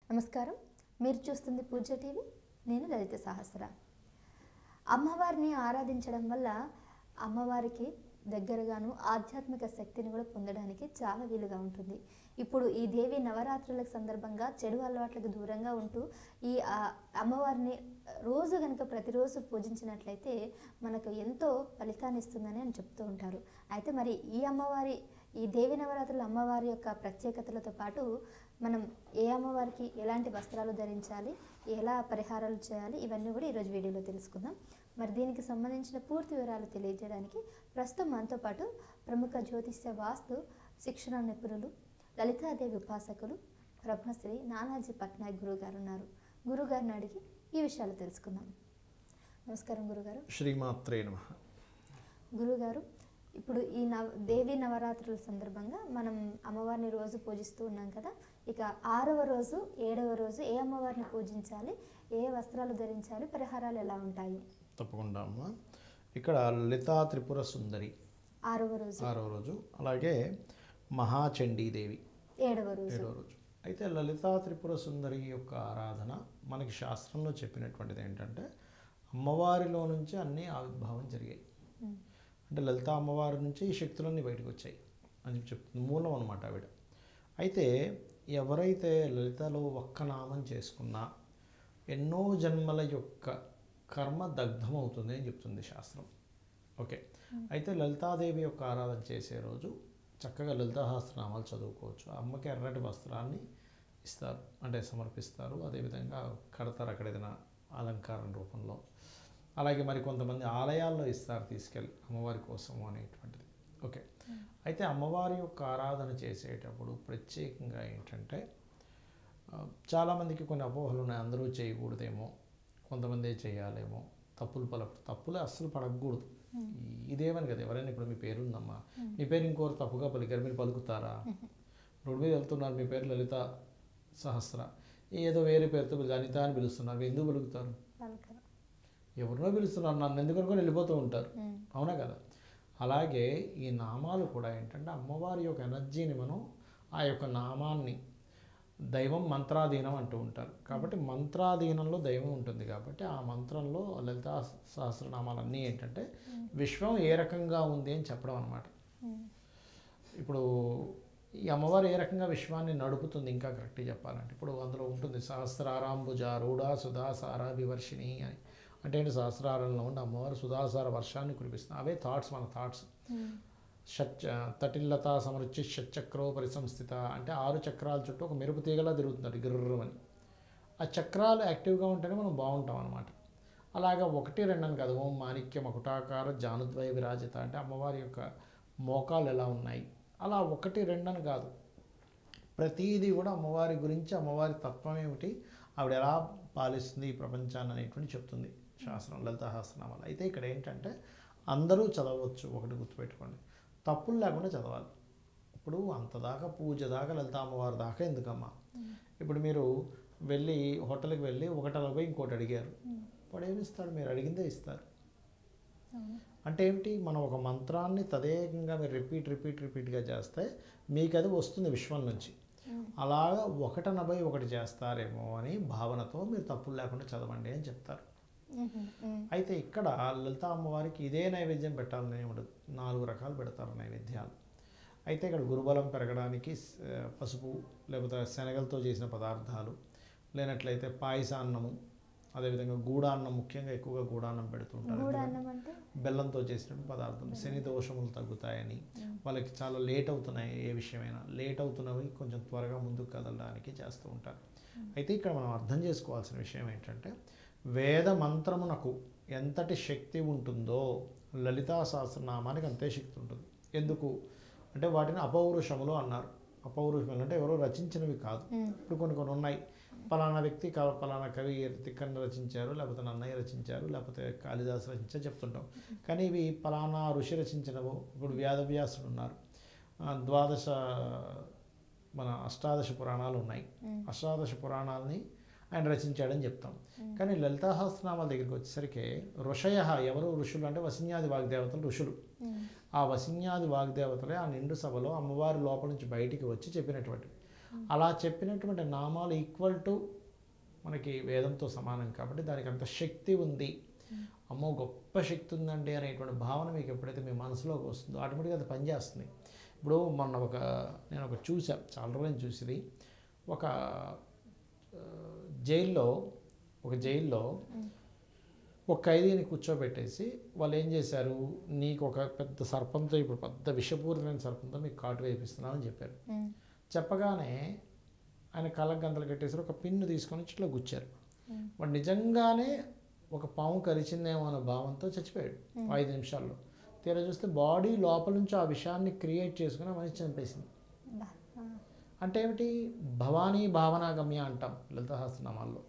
నమస్కారం. మీరు చూస్తుంది పూజ టీవీ. నేను లలిత సహస్ర. అమ్మవారిని ఆరాధించడం వల్ల అమ్మవారికి దగ్గరగాను ఆధ్యాత్మిక శక్తిని కూడా పొందడానికి చాలా వీలుగా ఉంటుంది. ఇప్పుడు ఈ దేవి నవరాత్రుల సందర్భంగా చెడు అలవాట్లకు దూరంగా ఉంటూ ఈ అమ్మవారిని రోజు కనుక ప్రతిరోజు పూజించినట్లయితే మనకు ఎంతో ఫలితాన్ని ఇస్తుందని అని చెప్తూ ఉంటారు. అయితే మరి ఈ దేవి నవరాత్రుల అమ్మవారి యొక్క ప్రత్యేకతలతో పాటు మనం ఏ అమ్మవారికి ఎలాంటి వస్త్రాలు ధరించాలి, ఎలా పరిహారాలు చేయాలి, ఇవన్నీ కూడా ఈరోజు వీడియోలో తెలుసుకుందాం. మరి దీనికి సంబంధించిన పూర్తి వివరాలు తెలియజేయడానికి ప్రస్తుతం మనతో పాటు ప్రముఖ జ్యోతిష్య వాస్తు శిక్షణ నిపుణులు, లలితాదేవి ఉపాసకులు బ్రహ్మశ్రీ నానాజీ పట్నాయక్ గురుగారు ఉన్నారు. గురుగారిని అడిగి ఈ విషయాలు తెలుసుకుందాం. నమస్కారం గురుగారు. శ్రీమాత్రే నమః. గురుగారు, ఇప్పుడు ఈ దేవి నవరాత్రుల సందర్భంగా మనం అమ్మవారిని రోజు పూజిస్తూ ఉన్నాం కదా. ఇక 6వ రోజు 7వ రోజు ఏ అమ్మవారిని పూజించాలి, ఏ వస్త్రాలు ధరించాలి, పరిహారాలు ఎలా ఉంటాయి? తప్పకుండా అమ్మ. ఇక్కడ లలితా త్రిపుర సుందరి 6వ రోజు, అలాగే మహాచండీదేవి 7వ రోజు. అయితే లలితా త్రిపుర సుందరి యొక్క ఆరాధన మనకి శాస్త్రంలో చెప్పినటువంటిది ఏంటంటే అమ్మవారిలో నుంచి అన్నీ ఆవిర్భావం జరిగాయి. అంటే లలిత అమ్మవారి నుంచి ఈ శక్తులన్నీ బయటకు వచ్చాయి అని చెప్తుంది. మూలం అనమాట ఆవిడ. అయితే ఎవరైతే లలితలో ఒక్క నామం చేసుకున్నా ఎన్నో జన్మల యొక్క కర్మ దగ్ధమవుతుంది అని చెప్తుంది శాస్త్రం. ఓకే. అయితే లలితాదేవి యొక్క ఆరాధన చేసే రోజు చక్కగా లలితా సహస్రనామాలు చదువుకోవచ్చు. అమ్మకి ఎర్రటి వస్త్రాన్ని ఇస్తారు, అంటే సమర్పిస్తారు. అదేవిధంగా కడతారు అక్కడ ఏదైనా అలంకారం రూపంలో. అలాగే మరి కొంతమంది ఆలయాల్లో ఇస్తారు తీసుకెళ్ళి అమ్మవారి కోసము అనేటువంటిది. ఓకే. అయితే అమ్మవారి యొక్క ఆరాధన చేసేటప్పుడు ప్రత్యేకంగా ఏంటంటే చాలామందికి కొన్ని అపోహలు ఉన్నాయి. అందరూ చేయకూడదేమో, కొంతమంది చేయాలేమో, తప్పులే అస్సలు పడకూడదు. ఇదేమని కదా, ఎవరైనా ఇప్పుడు మీ పేరు ఉందమ్మా, మీ పేరు ఇంకోరు తప్పుగా పలికారు, మీరు పలుకుతారా? రోడ్డు మీద వెళ్తున్నారు, మీ పేరు లలిత సహస్ర, ఏదో వేరే పేరుతో అనిత అని పిలుస్తున్నారు, మీరు ఎందుకు పలుకుతారు? ఎవరినో పిలుస్తున్నారు, నన్ను ఎందుకనుకొని వెళ్ళిపోతూ ఉంటారు. అవునా కదా? అలాగే ఈ నామాలు కూడా ఏంటంటే అమ్మవారి యొక్క ఎనర్జీని మనం ఆ యొక్క నామాన్ని దైవం మంత్రాధీనం అంటూ ఉంటారు. కాబట్టి మంత్రాధీనంలో దైవం ఉంటుంది. కాబట్టి ఆ మంత్రంలో లలితా సహస్రనామాలన్నీ ఏంటంటే విశ్వం ఏ రకంగా ఉంది అని చెప్పడం అన్నమాట. ఇప్పుడు ఈ అమ్మవారు ఏ రకంగా విశ్వాన్ని నడుపుతుంది ఇంకా కరెక్ట్గా చెప్పాలంటే ఇప్పుడు అందులో ఉంటుంది సహస్రారాంబుజ రూఢా సుధాసార వివర్షిణి అని. అంటే ఏంటి, సహస్రారంలో ఉండి అమ్మవారు సుధాసార వర్షాన్ని కురిపిస్తుంది. అవే థాట్స్, మన థాట్స్. తటిల్లతా సమరుచి షట్చక్రో పరిసంస్థిత అంటే 6 చక్రాల చుట్టూ ఒక మెరుపు తీగలా తిరుగుతుంది గిర్రమని. ఆ చక్రాలు యాక్టివ్గా ఉంటేనే మనం బాగుంటాం అనమాట. అలాగా 1, 2 అని కాదు. ఓం మాణిక్య మకుటాకార జానుద్వయ విరాజిత అంటే అమ్మవారి యొక్క మోకాలు ఎలా ఉన్నాయి, అలా 1, 2 అని కాదు. ప్రతీది కూడా అమ్మవారి గురించి, అమ్మవారి తత్వం ఏమిటి, ఆవిడ ఎలా పాలిస్తుంది ఈ ప్రపంచాన్ని అనేటువంటి చెప్తుంది శాస్త్రం, లలితా సహస్రనామాలు. అయితే ఇక్కడ ఏంటంటే అందరూ చదవచ్చు. ఒకటి గుర్తుపెట్టుకోండి, తప్పులు లేకుండా చదవాలి. ఇప్పుడు అంతదాకా పూజ దాకా లలితా అమ్మవారి దాకా ఎందుకమ్మా? ఇప్పుడు మీరు వెళ్ళి హోటల్కి వెళ్ళి 1.40 ఇంకోటి అడిగారు, వాడు ఏమి ఇస్తాడు? మీరు అడిగిందే ఇస్తారు. అంటే ఏమిటి, మనం ఒక మంత్రాన్ని తదేకంగా మీరు రిపీట్గా చేస్తే మీకు అది వస్తుంది విశ్వం నుంచి. అలాగా 1.40 చేస్తారేమో అని భావనతో మీరు తప్పులు లేకుండా చదవండి అని చెప్తారు. అయితే ఇక్కడ లలితా అమ్మవారికి ఇదే నైవేద్యం పెట్టాలని ఉండదు, 4 రకాలు పెడతారు నైవేద్యాలు. అయితే ఇక్కడ గురుబలం పెరగడానికి పసుపు లేకపోతే శనగలతో చేసిన పదార్థాలు, లేనట్లయితే పాయసాన్నము, అదేవిధంగా గూడాన్నం, ముఖ్యంగా ఎక్కువగా గూడాన్నం పెడుతుంటారు. బెల్లంతో చేసిన పదార్థం. శని దోషములు తగ్గుతాయని, వాళ్ళకి చాలా లేట్ అవుతున్నాయి, ఏ విషయమైనా లేట్ అవుతున్నవి కొంచెం త్వరగా ముందుకు కదలడానికి చేస్తూ ఉంటారు. అయితే ఇక్కడ మనం అర్థం చేసుకోవాల్సిన విషయం ఏంటంటే వేద మంత్రమునకు ఎంతటి శక్తి ఉంటుందో లలితా సహస్రనామానికి అంతే శక్తి ఉంటుంది. ఎందుకు అంటే వాటిని అపౌరుషములు అన్నారు. అపౌరుషములు అంటే ఎవరో రచించినవి కాదు. ఇప్పుడు కొన్ని ఉన్నాయి, పలానా వ్యక్తి పలానా కవి తిక్కన్న రచించారు, లేకపోతే నన్నయ్య రచించారు, లేకపోతే కాళిదాసు రచించారు చెప్తుంటాం. కానీ ఇవి పలానా ఋషి రచించినవో. ఇప్పుడు వ్యాధవ్యాసుడు ఉన్నారు, అష్టాదశ పురాణాలు ఉన్నాయి. అష్టాదశ పురాణాలని ఆయన రచించాడని చెప్తాం. కానీ లలితా సహస్రనామాల దగ్గరికి వచ్చేసరికి ఋషయ, ఎవరు ఋషులు అంటే వసిన్యాది వాగ్దేవతలు ఋషులు. ఆ వసిన్యాది వాగ్దేవతలే ఆ నిండు సభలో అమ్మవారి లోపల నుంచి బయటికి వచ్చి చెప్పినటువంటి అలా చెప్పినటువంటి నామాలు ఈక్వల్ టు మనకి వేదంతో సమానం కాబట్టి దానికి అంత శక్తి ఉంది, అమ్మో గొప్ప శక్తి ఉందండి అనేటువంటి భావన మీకు ఎప్పుడైతే మీ మనసులోకి వస్తుందో ఆటోమేటిక్గా అది పనిచేస్తుంది. ఇప్పుడు మొన్న నేను చూసా, చాలా రోజులు చూసేది, ఒక జైల్లో ఒక ఖైదీని కూర్చోబెట్టేసి వాళ్ళు ఏం చేశారు, నీకు ఒక పెద్ద సర్పంతో, ఇప్పుడు పెద్ద విషపూరితమైన సర్పంతో మీకు కాటు వేపిస్తున్నామని చెప్పారు. చెప్పగానే ఆయన కళ్ళకు గంతలు కట్టేసారు, ఒక పిన్ను తీసుకొని ఇట్లా గుచ్చారు. వాడు నిజంగానే ఒక పాము కరిచిందేమో అనే భావంతో చచ్చిపోయాడు 5 నిమిషాల్లో. తీరా చూస్తే బాడీ లోపల నుంచి ఆ విషయాన్ని క్రియేట్ చేసుకుని మనిషి చంపేసింది. అంటే ఏమిటి, భవానీ భావనాగమ్య అంటాం లలితాసహస్రనామాల్లో.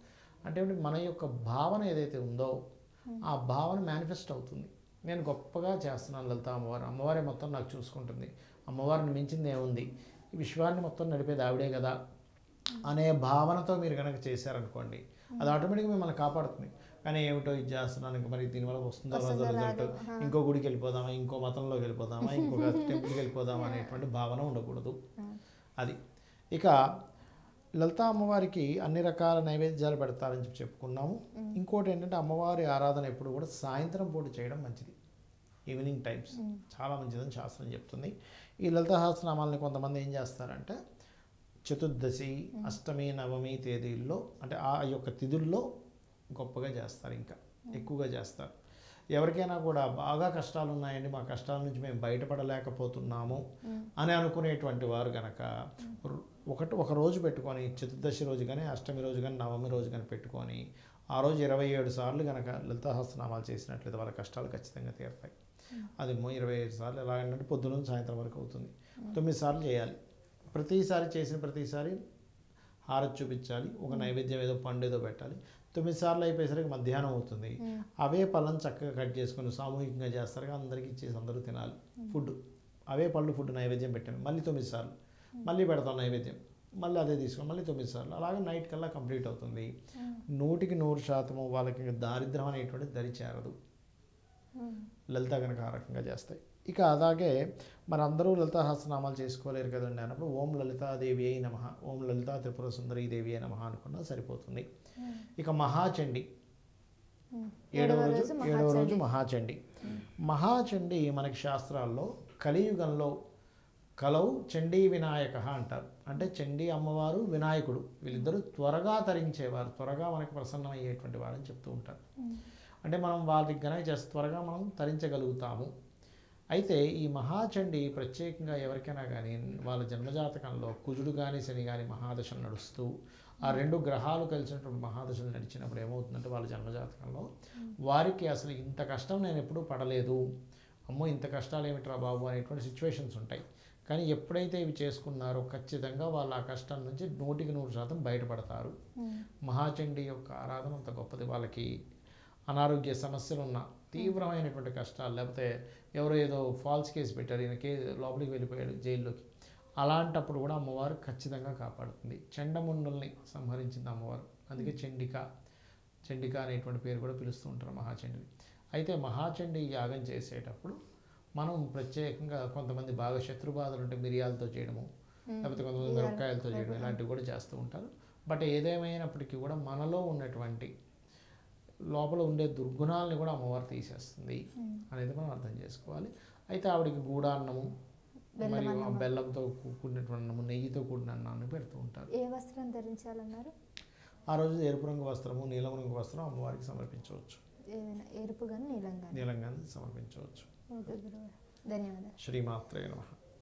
అంటే ఏమిటి, మన యొక్క భావన ఏదైతే ఉందో ఆ భావన మేనిఫెస్ట్ అవుతుంది. నేను గొప్పగా చేస్తున్నాను లలిత అమ్మవారే మొత్తం నాకు చూసుకుంటుంది, అమ్మవారిని మించింది ఏముంది, ఈ విశ్వాన్ని మొత్తం నడిపేది ఆవిడే కదా అనే భావనతో మీరు కనుక చేశారనుకోండి, అది ఆటోమేటిక్గా మిమ్మల్ని కాపాడుతుంది. కానీ ఏమిటో ఇది చేస్తున్నాను, ఇంకా మరి దీనివల్ల వస్తుందో రిజల్ట్, ఇంకో గుడికి వెళ్ళిపోదామా, ఇంకో మతంలోకి వెళ్ళిపోదామా, ఇంకొక టెంపుల్కి వెళ్ళిపోదామా అనేటువంటి భావన ఉండకూడదు. అది. ఇక లలితా అమ్మవారికి అన్ని రకాల నైవేద్యాలు పెడతారని చెప్పుకున్నాము. ఇంకోటి ఏంటంటే అమ్మవారి ఆరాధన ఎప్పుడు కూడా సాయంత్రం పూట చేయడం మంచిది, ఈవినింగ్ టైమ్స్ చాలా మంచిదని శాస్త్రం చెప్తుంది. ఈ లలితా సహస్రనామాలని కొంతమంది ఏం చేస్తారంటే చతుర్దశి, అష్టమి, నవమి తేదీల్లో, అంటే ఆ యొక్క తిథుల్లో గొప్పగా చేస్తారు, ఇంకా ఎక్కువగా చేస్తారు. ఎవరికైనా కూడా బాగా కష్టాలు ఉన్నాయండి, మా కష్టాల నుంచి మేము బయటపడలేకపోతున్నాము అని అనుకునేటువంటి వారు కనుక ఒక రోజు పెట్టుకొని, చతుర్దశి రోజు కానీ, అష్టమి రోజు కానీ, నవమి రోజు కానీ పెట్టుకొని ఆ రోజు 27 సార్లు కనుక లలితా సహస్రనామాలు చేసినట్లయితే వాళ్ళ కష్టాలు ఖచ్చితంగా తీరుతాయి. అది 27 సార్లు ఎలాగంటే పొద్దున నుంచి సాయంత్రం వరకు అవుతుంది. 9 సార్లు చేయాలి. చేసిన ప్రతిసారి హారతి చూపించాలి, ఒక నైవేద్యం ఏదో పండు ఏదో పెట్టాలి. 9 సార్లు అయిపోయేసరికి మధ్యాహ్నం అవుతుంది. అవే పళ్ళను చక్కగా కట్ చేసుకొని సామూహికంగా చేస్తారు, అందరికీ ఇచ్చేసి అందరూ తినాలి. అవే ఫుడ్ నైవేద్యం పెట్టాను, మళ్ళీ 9 సార్లు మళ్ళీ పెడతాం నైవేద్యం, మళ్ళీ అదే తీసుకొని మళ్ళీ 9 సార్లు, అలాగే నైట్ కల్లా కంప్లీట్ అవుతుంది. 100% వాళ్ళకి దారిద్ర్యం అనేటువంటిది దరి చేరదు లలిత కనుక ఆ రకంగా చేస్తాయి. ఇక అలాగే మరి అందరూ లలితా సహస్రనామాలు చేసుకోలేరు కదండి అన్నప్పుడు ఓం లలితాదేవి అయి నమః, ఓం లలితా త్రిపుర సుందరీ దేవి అయి నమః అనుకున్నా సరిపోతుంది. ఇక మహాచండి, 7వ రోజు మహాచండి. మహాచండి మనకి శాస్త్రాల్లో కలియుగంలో కలౌ చండీ వినాయక అంటారు. అంటే చండీ అమ్మవారు, వినాయకుడు వీళ్ళిద్దరూ త్వరగా తరించేవారు, త్వరగా మనకి ప్రసన్నమయ్యేటువంటి వారని చెప్తూ ఉంటారు. అంటే మనం వాళ్ళకి గనక చేస్తే త్వరగా మనం తరించగలుగుతాము. అయితే ఈ మహాచండి ప్రత్యేకంగా ఎవరికైనా కానీ వాళ్ళ జన్మజాతకంలో కుజుడు కానీ శని కానీ మహాదశలు నడుస్తూ ఆ 2 గ్రహాలు కలిసినటువంటి మహాదశలు నడిచినప్పుడు ఏమవుతుందంటే వాళ్ళ జన్మజాతకంలో వారికి అసలు ఇంత కష్టం నేను ఎప్పుడూ పడలేదు, అమ్మో ఇంత కష్టాలు ఏమిట్రా బాబు అనేటువంటి సిచ్యువేషన్స్ ఉంటాయి. కానీ ఎప్పుడైతే ఇవి చేసుకున్నారో ఖచ్చితంగా వాళ్ళు ఆ కష్టం నుంచి 100% బయటపడతారు. మహాచండి యొక్క ఆరాధన అంత గొప్పది. వాళ్ళకి అనారోగ్య సమస్యలు ఉన్న, తీవ్రమైనటువంటి కష్టాలు, లేకపోతే ఎవరో ఏదో ఫాల్స్ కేసు పెట్టారు, ఈయనకి లోపలికి వెళ్ళిపోయాడు జైల్లోకి, అలాంటప్పుడు కూడా అమ్మవారు ఖచ్చితంగా కాపాడుతుంది. చండముండుల్ని సంహరించింది అమ్మవారు, అందుకే చండిక అనేటువంటి పేరు కూడా పిలుస్తూ ఉంటారు మహాచండిని. అయితే మహాచండి యాగం చేసేటప్పుడు మనం ప్రత్యేకంగా కొంతమంది బాగా శత్రుబాధలు ఉంటే మిరియాలతో చేయడము, లేకపోతే కొంతమంది మిరపకాయలతో చేయడం, ఇలాంటివి కూడా చేస్తూ ఉంటారు. బట్ ఏదేమైనప్పటికీ కూడా మనలో ఉన్నటువంటి లోపల ఉండే దుర్గుణాలని కూడా అమ్మవారు తీసేస్తుంది అనేది మనం అర్థం చేసుకోవాలి. అయితే ఆవిడకి గూడాన్నము మరియు బెల్లంతో కూడినటువంటి అన్నము, నెయ్యితో కూడిన అన్నాన్ని పెడుతూ ఉంటారు. ఏ వస్త్రం ధరించాలన్నారు? ఆ రోజు ఎరుపు రంగు వస్త్రము, నీలం రంగు వస్త్రం అమ్మవారికి సమర్పించవచ్చు. ఎరుపు కానీ నీలం కానీ సమర్పించవచ్చు. ధన్యవాదాలు. శ్రీమాత్రే నమః.